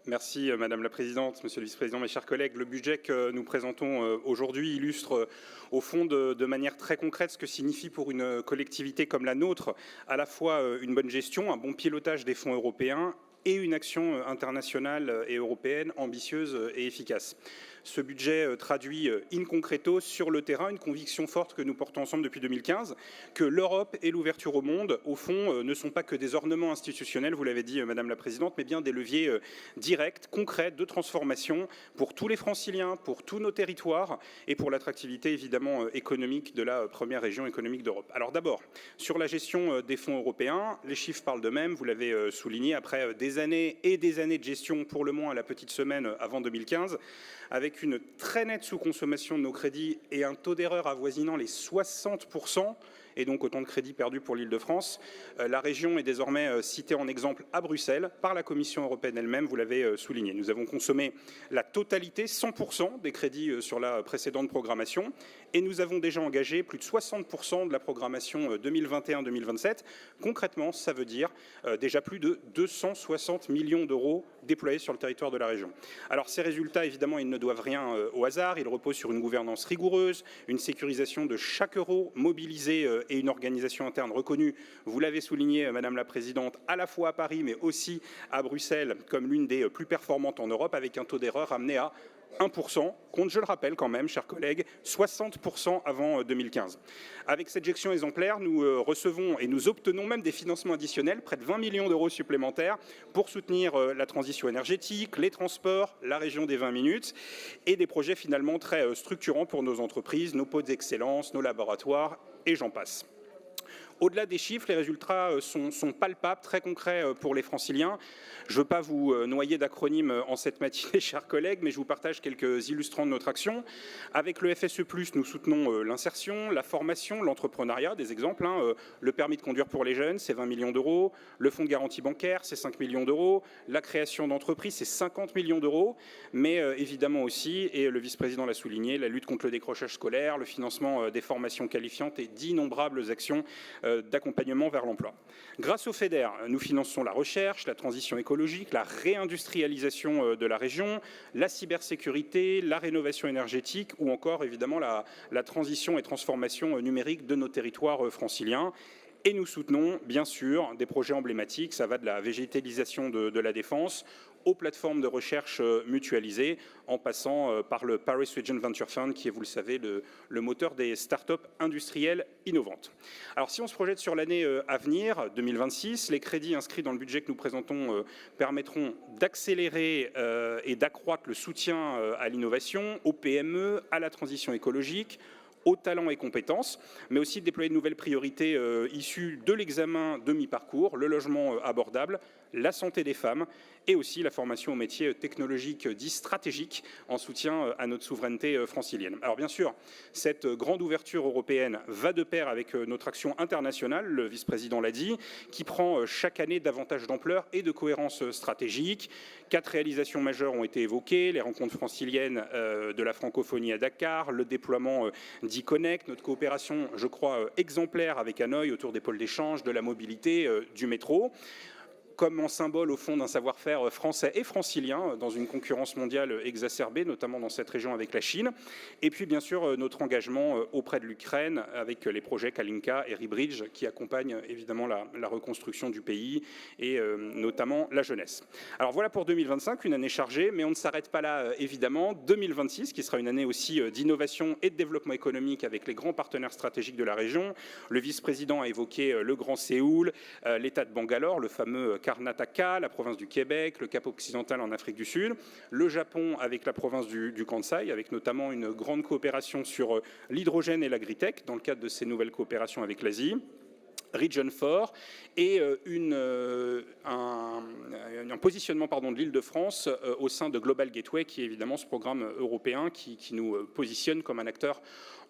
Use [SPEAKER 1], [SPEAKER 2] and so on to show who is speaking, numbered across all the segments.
[SPEAKER 1] Merci Madame la Présidente, Monsieur le Vice-président, mes chers collègues. Le budget que nous présentons aujourd'hui illustre au fond de manière très concrète ce que signifie pour une collectivité comme la nôtre à la fois une bonne gestion, un bon pilotage des fonds européens et une action internationale et européenne ambitieuse et efficace. Ce budget traduit in concreto sur le terrain une conviction forte que nous portons ensemble depuis 2015, que l'Europe et l'ouverture au monde, au fond, ne sont pas que des ornements institutionnels, vous l'avez dit Madame la Présidente, mais bien des leviers directs, concrets de transformation pour tous les Franciliens, pour tous nos territoires et pour l'attractivité évidemment économique de la première région économique d'Europe. Alors d'abord, sur la gestion des fonds européens, les chiffres parlent d'eux-mêmes, vous l'avez souligné, après des années et des années de gestion, pour le moins à la petite semaine avant 2015, avec une très nette sous-consommation de nos crédits et un taux d'erreur avoisinant les 60%, et donc autant de crédits perdus pour l'Île-de-France. La région est désormais citée en exemple à Bruxelles par la Commission européenne elle-même, vous l'avez souligné. Nous avons consommé la totalité, 100% des crédits sur la précédente programmation, et nous avons déjà engagé plus de 60% de la programmation 2021-2027. Concrètement, ça veut dire déjà plus de 260 millions d'euros déployés sur le territoire de la région. Alors ces résultats, évidemment, ils ne doivent rien au hasard, ils reposent sur une gouvernance rigoureuse, une sécurisation de chaque euro mobilisé et une organisation interne reconnue, vous l'avez souligné Madame la Présidente, à la fois à Paris mais aussi à Bruxelles comme l'une des plus performantes en Europe, avec un taux d'erreur amené à 1%, compte, je le rappelle quand même, chers collègues, 60% avant 2015. Avec cette gestion exemplaire, nous recevons et nous obtenons même des financements additionnels, près de 20 millions d'euros supplémentaires, pour soutenir la transition énergétique, les transports, la région des 20 minutes, et des projets finalement très structurants pour nos entreprises, nos pôles d'excellence, nos laboratoires, et j'en passe. Au-delà des chiffres, les résultats sont palpables, très concrets pour les Franciliens. Je ne veux pas vous noyer d'acronymes en cette matinée, chers collègues, mais je vous partage quelques illustrants de notre action. Avec le FSE+, nous soutenons l'insertion, la formation, l'entrepreneuriat, des exemples. Le permis de conduire pour les jeunes, c'est 20 millions d'euros. Le fonds de garantie bancaire, c'est 5 millions d'euros. La création d'entreprises, c'est 50 millions d'euros. Mais évidemment aussi, et le vice-président l'a souligné, la lutte contre le décrochage scolaire, le financement des formations qualifiantes et d'innombrables actions d'accompagnement vers l'emploi. Grâce au FEDER, nous finançons la recherche, la transition écologique, la réindustrialisation de la région, la cybersécurité, la rénovation énergétique ou encore évidemment la transition et transformation numérique de nos territoires franciliens. Et nous soutenons, bien sûr, des projets emblématiques. Ça va de la végétalisation de la défense aux plateformes de recherche mutualisées, en passant par le Paris Region Venture Fund, qui est, vous le savez, le moteur des startups industrielles innovantes. Alors, si on se projette sur l'année à venir, 2026, les crédits inscrits dans le budget que nous présentons permettront d'accélérer et d'accroître le soutien à l'innovation, aux PME, à la transition écologique, aux talents et compétences, mais aussi de déployer de nouvelles priorités issues de l'examen de mi-parcours, le logement abordable, la santé des femmes et aussi la formation aux métiers technologiques dits stratégiques en soutien à notre souveraineté francilienne. Alors bien sûr, cette grande ouverture européenne va de pair avec notre action internationale, le vice-président l'a dit, qui prend chaque année davantage d'ampleur et de cohérence stratégique. 4 réalisations majeures ont été évoquées, les rencontres franciliennes de la francophonie à Dakar, le déploiement d'e-Connect, notre coopération, je crois, exemplaire avec Hanoï autour des pôles d'échange, de la mobilité, du métro, comme en symbole au fond d'un savoir-faire français et francilien dans une concurrence mondiale exacerbée, notamment dans cette région avec la Chine. Et puis bien sûr notre engagement auprès de l'Ukraine avec les projets Kalinka et ReBridge qui accompagnent évidemment la reconstruction du pays et notamment la jeunesse. Alors voilà pour 2025, une année chargée, mais on ne s'arrête pas là évidemment. 2026 qui sera une année aussi d'innovation et de développement économique avec les grands partenaires stratégiques de la région. Le vice-président a évoqué le Grand Séoul, l'État de Bangalore, le fameux Karnataka, la province du Québec, le Cap occidental en Afrique du Sud, le Japon avec la province du Kansai, avec notamment une grande coopération sur l'hydrogène et l'agritech dans le cadre de ces nouvelles coopérations avec l'Asie. Region 4 et un positionnement de l'Île-de-France au sein de Global Gateway, qui est évidemment ce programme européen qui nous positionne comme un acteur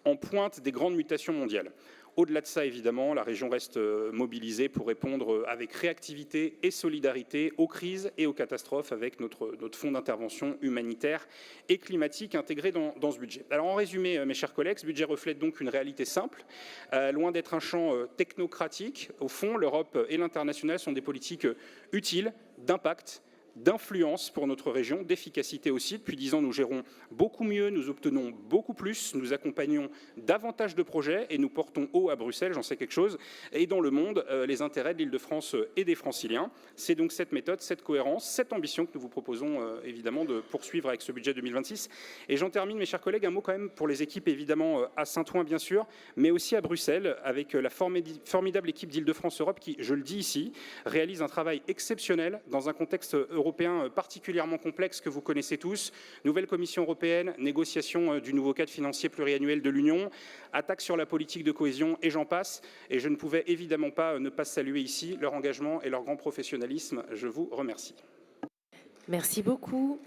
[SPEAKER 1] en pointe des grandes mutations mondiales. Au-delà de ça, évidemment, la région reste mobilisée pour répondre avec réactivité et solidarité aux crises et aux catastrophes avec notre fonds d'intervention humanitaire et climatique intégré dans ce budget. Alors en résumé, mes chers collègues, ce budget reflète donc une réalité simple. Loin d'être un champ technocratique, au fond, l'Europe et l'international sont des politiques utiles, d'impact, d'influence pour notre région, d'efficacité aussi. Depuis 10 ans, nous gérons beaucoup mieux, nous obtenons beaucoup plus, nous accompagnons davantage de projets et nous portons haut à Bruxelles, j'en sais quelque chose, et dans le monde, les intérêts de l'Île-de-France et des Franciliens. C'est donc cette méthode, cette cohérence, cette ambition que nous vous proposons évidemment de poursuivre avec ce budget 2026. Et j'en termine, mes chers collègues, un mot quand même pour les équipes évidemment à Saint-Ouen bien sûr, mais aussi à Bruxelles, avec la formidable équipe d'Île-de-France Europe qui, je le dis ici, réalise un travail exceptionnel dans un contexte européen particulièrement complexe que vous connaissez tous. Nouvelle Commission européenne, négociation du nouveau cadre financier pluriannuel de l'Union, attaque sur la politique de cohésion et j'en passe. Et je ne pouvais évidemment pas ne pas saluer ici leur engagement et leur grand professionnalisme. Je vous remercie.
[SPEAKER 2] Merci beaucoup.